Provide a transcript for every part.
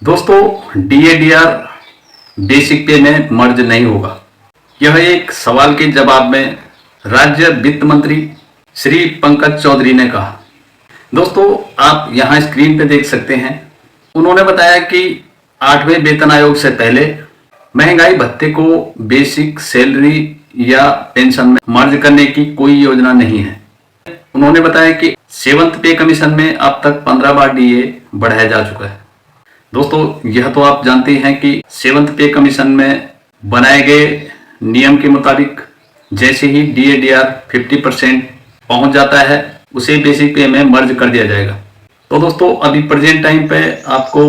दोस्तों डीएडीआर बेसिक पे में मर्ज नहीं होगा। यह एक सवाल के जवाब में राज्य वित्त मंत्री श्री पंकज चौधरी ने कहा। दोस्तों आप यहां स्क्रीन पे देख सकते हैं, उन्होंने बताया कि 8वें वेतन आयोग से पहले महंगाई भत्ते को बेसिक सैलरी या पेंशन में मर्ज करने की कोई योजना नहीं है। उन्होंने बताया कि 7th पे कमीशन में अब तक 15 बार डीए बढ़ाया जा चुका है। दोस्तों यह तो आप जानते हैं कि 7th पे कमीशन में बनाए गए नियम के मुताबिक जैसे ही डीएडीआर 50% पहुंच जाता है उसे बेसिक पे में मर्ज कर दिया जाएगा। तो दोस्तों अभी प्रेजेंट टाइम पे आपको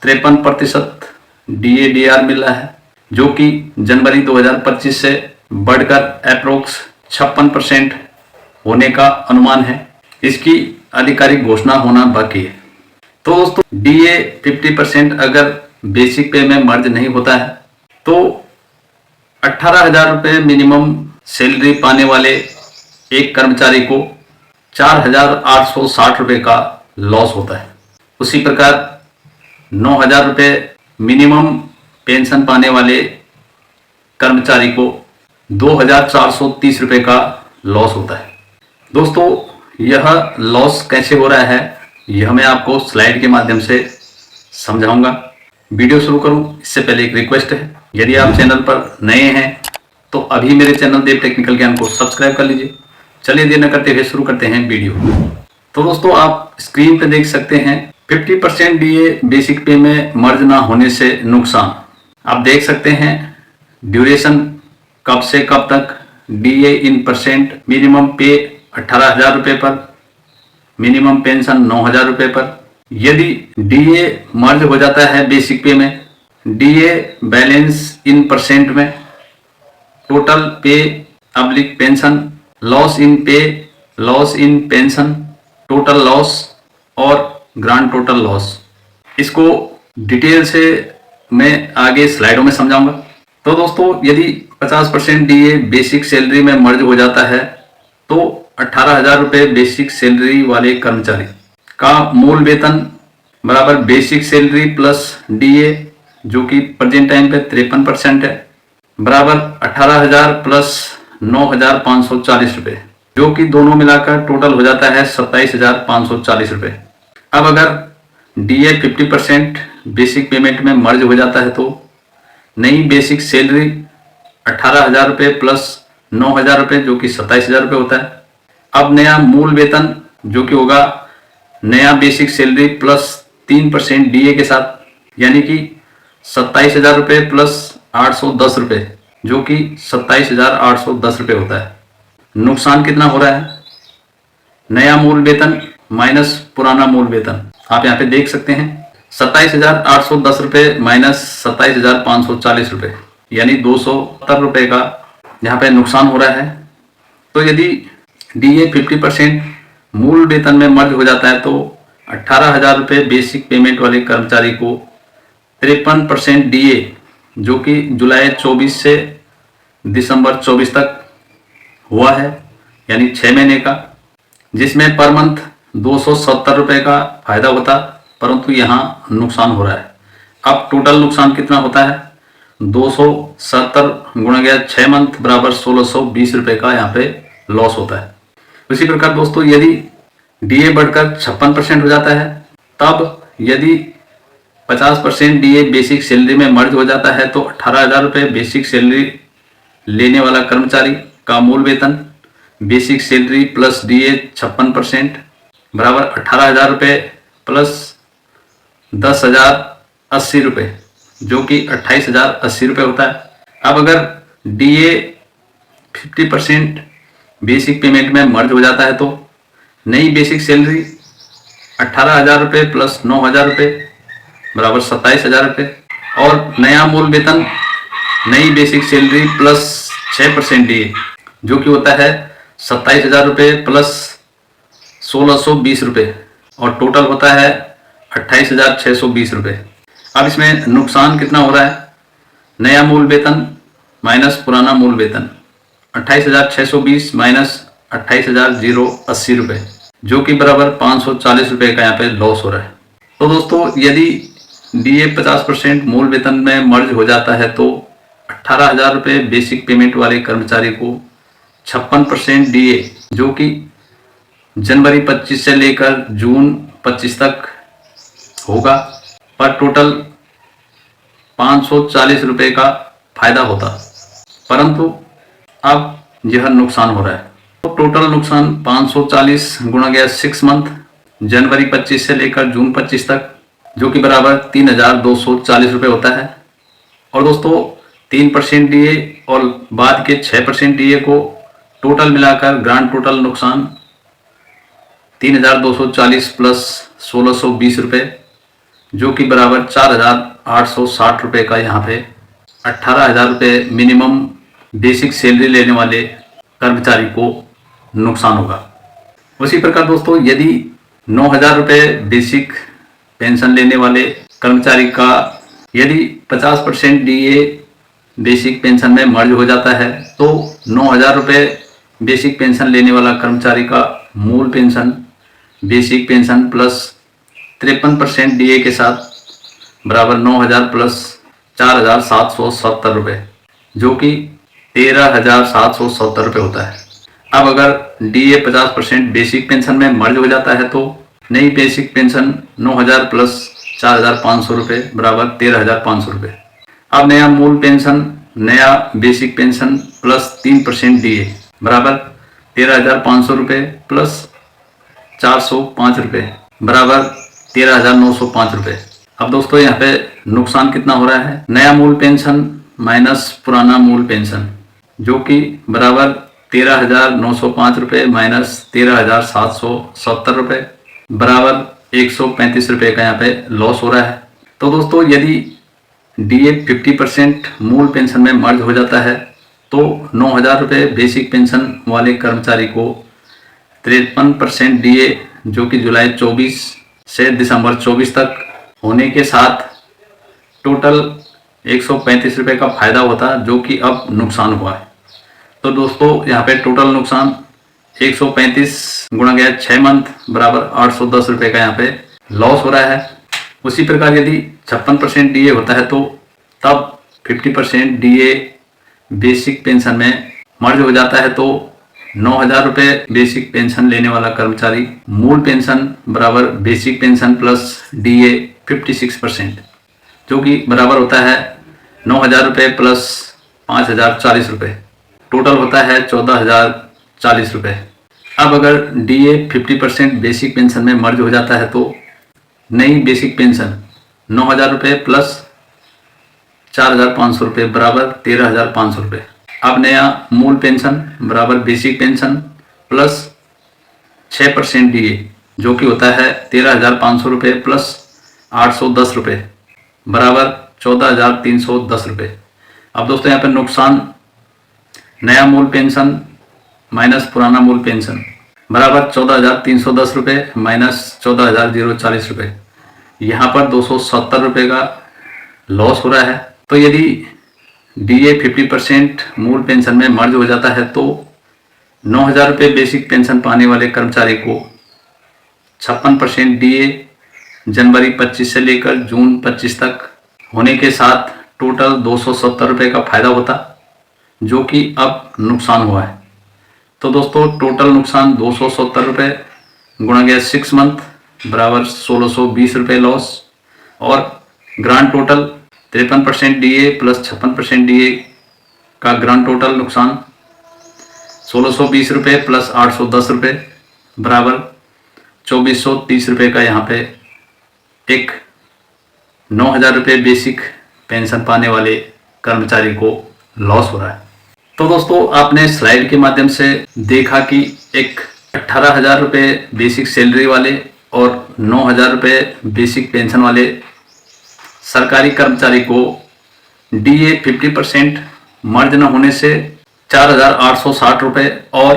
53% डीएडीआर मिल रहा है, जो कि जनवरी 2025 से बढ़कर अप्रोक्स 56% होने का अनुमान है। इसकी आधिकारिक घोषणा होना बाकी है। तो दोस्तों डीए 50% अगर बेसिक पे में मर्ज नहीं होता है तो 18,000 रुपये मिनिमम सैलरी पाने वाले एक कर्मचारी को 4,860 रुपये का लॉस होता है। उसी प्रकार 9,000 रुपये मिनिमम पेंशन पाने वाले कर्मचारी को 2,430 रुपये का लॉस होता है। दोस्तों यह लॉस कैसे हो रहा है यह मैं आपको स्लाइड के माध्यम से समझाऊंगा। वीडियो शुरू करूं इससे पहले एक रिक्वेस्ट है, यदि आप चैनल पर नए हैं तो अभी मेरे चैनल देव टेक्निकल ज्ञान को सब्सक्राइब कर लीजिए। चलिए देर न करते हुए शुरू करते हैं वीडियो। तो दोस्तों आप स्क्रीन पे देख सकते हैं 50% डीए बेसिक पे में मर्ज ना होने से नुकसान। आप देख सकते हैं ड्यूरेशन कब से कब तक, डीए इन परसेंट, मिनिमम पे 18,000 रुपये पर, मिनिमम पेंशन 9,000 रुपये पर। यदि डीए मर्ज हो जाता है बेसिक पे में, डीए बैलेंस इन परसेंट में, टोटल पे अब्लिक पेंशन, लॉस इन पे, loss in pension, total loss और ग्रांड टोटल लॉस। इसको डिटेल से मैं आगे स्लाइडों में समझाऊंगा। तो दोस्तों यदि 50% डीए बेसिक सैलरी में मर्ज हो जाता है तो 18,000 रुपये बेसिक सैलरी वाले कर्मचारी का मूल वेतन बराबर बेसिक सैलरी प्लस डीए, जो कि प्रेजेंट टाइम पे 53% है, बराबर 18,000 प्लस 9,540 रुपये, जो कि दोनों मिलाकर टोटल हो जाता है 27,540 रुपये। अब अगर डीए 50% बेसिक पेमेंट में मर्ज हो जाता है तो नई बेसिक सैलरी 18,000 रुपये प्लस 9,000 रुपये, जो कि 27,000 रुपये होता है। अब नया मूल वेतन जो कि होगा नया बेसिक सैलरी प्लस 3% डीए के साथ, यानी कि 27,000 रुपये प्लस 810 रुपये, जो कि 27,810 रुपये होता है। नुकसान कितना हो रहा है? नया मूल वेतन माइनस पुराना मूल वेतन। आप यहाँ पे देख सकते हैं 27,810 रुपये माइनस 27,540 रुपये, यानी 270 रुपये का यहाँ पे नुकसान हो रहा है। तो यदि डीए 50% मूल वेतन में मर्ज हो जाता है तो 18,000 रुपये बेसिक पेमेंट वाले कर्मचारी को 53% डीए, जो कि जुलाई 24 से दिसंबर 24 तक हुआ है, यानी 6 महीने का, जिसमें पर मंथ 270 रुपये का फायदा होता, परंतु यहाँ नुकसान हो रहा है। अब टोटल नुकसान कितना होता है? 270 गुणा गया 6 मंथ बराबर 1,620 रुपये का यहाँ पे लॉस होता है। उसी प्रकार दोस्तों यदि डीए बढ़कर 56% हो जाता है, तब यदि 50% डीए बेसिक सैलरी में मर्ज हो जाता है तो 18,000 रुपये बेसिक सैलरी लेने वाला कर्मचारी का मूल वेतन बेसिक सैलरी प्लस डीए 56% बराबर 18,000 रुपये प्लस 10,080 रुपये, जो कि 28,080 रुपये होता है। अब अगर डीए 50% बेसिक पेमेंट में मर्ज हो जाता है तो नई बेसिक सैलरी 18,000 रुपये प्लस 9,000 रुपये बराबर 27,000 रुपये, और नया मूल वेतन नई बेसिक सैलरी प्लस 6% डीए, जो कि होता है 27,000 रुपये प्लस 1,620 रुपये, और टोटल होता है 28,620 रुपये। अब इसमें नुकसान कितना हो रहा है? नया मूल वेतन माइनस पुराना मूल वेतन 28,620 माइनस 28,080 रुपये, जो कि बराबर 540 रुपये का यहाँ पे लॉस हो रहा है। तो दोस्तों यदि डीए 50% मूल वेतन में मर्ज हो जाता है तो 18,000 रुपये बेसिक पेमेंट वाले कर्मचारी को 56% डीए जो कि जनवरी 25 से लेकर जून 25 तक होगा, पर टोटल 540 रुपये का फायदा होता। परंतु अब यह नुकसान हो रहा है। तो टोटल नुकसान 540 गुणा गया 6 मंथ, जनवरी 25 से लेकर जून 25 तक, जो कि बराबर 3,240 रुपये होता है। और दोस्तों 3% डीए और बाद के 6% डीए को टोटल मिलाकर ग्रांड टोटल नुकसान 3,240 प्लस 1,620 रुपये, जो कि बराबर 4,860 रुपये का यहाँ पे 18,000 रुपये मिनिमम बेसिक सैलरी लेने वाले कर्मचारी को नुकसान होगा। उसी प्रकार दोस्तों यदि 9,000 रुपये बेसिक पेंशन लेने वाले कर्मचारी का यदि 50% डीए बेसिक पेंशन में मर्ज हो जाता है तो 9,000 रुपये बेसिक पेंशन लेने वाला कर्मचारी का मूल pension basic pension plus 53% DA के साथ बराबर 9,000 प्लस 4,770 रुपये, जो कि 13,770 रुपये होता है। अब अगर डीए 50% बेसिक पेंशन में मर्ज हो जाता है तो नई बेसिक पेंशन 9,000 प्लस 4,500 रुपये बराबर 13,500 रुपये। अब नया मूल पेंशन नया बेसिक पेंशन प्लस 3% डीए बराबर 13,500 रुपये प्लस 405 रुपये बराबर 13,905 रुपये। अब दोस्तों यहाँ पे नुकसान कितना हो रहा है, नया मूल पेंशन माइनस पुराना मूल पेंशन जो कि बराबर 13,905 रुपये माइनस 13,770 रुपये बराबर 135 रुपये का यहाँ पे लॉस हो रहा है। तो दोस्तों यदि डीए 50% मूल पेंशन में मर्ज हो जाता है तो 9,000 रुपये बेसिक पेंशन वाले कर्मचारी को 53% डीए जो कि जुलाई 24 से दिसंबर 24 तक होने के साथ टोटल 135 रुपये का फायदा होता, जो कि अब नुकसान हुआ है। तो दोस्तों यहाँ पे टोटल नुकसान 135 गुणा गया 6 मंथ बराबर 810 रुपये का यहाँ पे लॉस हो रहा है। उसी प्रकार यदि 56% डीए होता है तो तब 50% डीए बेसिक पेंशन में मर्ज हो जाता है तो 9,000 रुपये बेसिक पेंशन लेने वाला कर्मचारी मूल पेंशन बराबर बेसिक पेंशन प्लस डीए 56% जो कि बराबर होता है 9,000 रुपये प्लस 5,040 रुपये, टोटल होता है 14,040 रुपये। अब अगर डीए 50% बेसिक पेंशन में मर्ज हो जाता है तो नई बेसिक पेंशन 9,000 रुपये प्लस 4,500 रुपये बराबर 13,500 रुपये। अब नया मूल पेंशन बराबर बेसिक पेंशन प्लस 6% डीए जो कि होता है 13,500 रुपये प्लस 810 रुपये बराबर 14,310 रुपये। अब दोस्तों यहाँ पर नुकसान नया मूल पेंशन माइनस पुराना मूल पेंशन बराबर 14,310 रुपये माइनस 14,040 रुपये, यहाँ पर 270 रुपये का लॉस हो रहा है। तो यदि डीए 50% मूल पेंशन में मर्ज हो जाता है तो 9,000 रुपये बेसिक पेंशन पाने वाले कर्मचारी को 56% डीए जनवरी 25 से लेकर जून 25 तक होने के साथ टोटल 270 रुपये का फायदा होता, जो कि अब नुकसान हुआ है। तो दोस्तों टोटल नुकसान 270 रुपये गुणा गया 6 मंथ बराबर 1,620 रुपये लॉस, और grand total 53% DA plus 56% DA का ग्रांड टोटल नुकसान 1,620 रुपये प्लस 810 रुपये बराबर 2,430 रुपये का यहाँ पे एक 9,000 रुपये बेसिक पेंशन पाने वाले कर्मचारी को लॉस हो रहा है। तो दोस्तों आपने स्लाइड के माध्यम से देखा कि एक 18,000 रुपये बेसिक सैलरी वाले और 9,000 रुपये बेसिक पेंशन वाले सरकारी कर्मचारी को डीए 50% मर्ज न होने से 4,860 रुपये और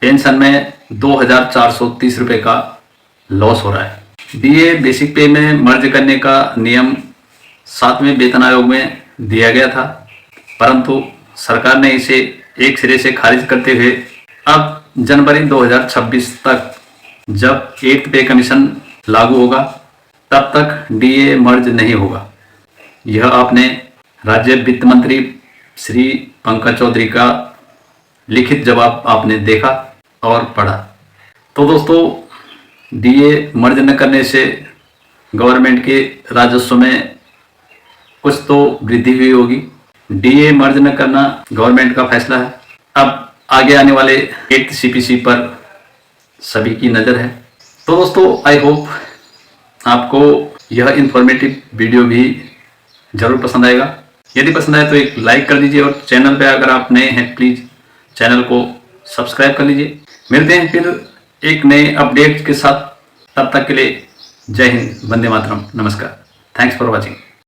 पेंशन में 2,430 रुपये का लॉस हो रहा है। डीए बेसिक पे में मर्ज करने का नियम 7वें वेतन आयोग में दिया गया था, परंतु सरकार ने इसे एक सिरे से खारिज करते हुए अब जनवरी 2026 तक जब 8th पे कमीशन लागू होगा तब तक डीए मर्ज नहीं होगा। यह आपने राज्य वित्त मंत्री श्री पंकज चौधरी का लिखित जवाब आपने देखा और पढ़ा। तो दोस्तों, डीए मर्ज न करने से गवर्नमेंट के राजस्व में कुछ तो वृद्धि हुई होगी। डीए मर्ज न करना गवर्नमेंट का फैसला है। अब आगे आने वाले 8th CPC पर सभी की नज़र है। तो दोस्तों, आई होप आपको यह इंफॉर्मेटिव वीडियो भी जरूर पसंद आएगा। यदि पसंद आए तो एक लाइक कर दीजिए और चैनल पे अगर आप नए हैं प्लीज़ चैनल को सब्सक्राइब कर लीजिए। मिलते हैं फिर एक नए अपडेट के साथ। तब तक के लिए जय हिंद, वंदे मातरम, नमस्कार। Thanks for watching.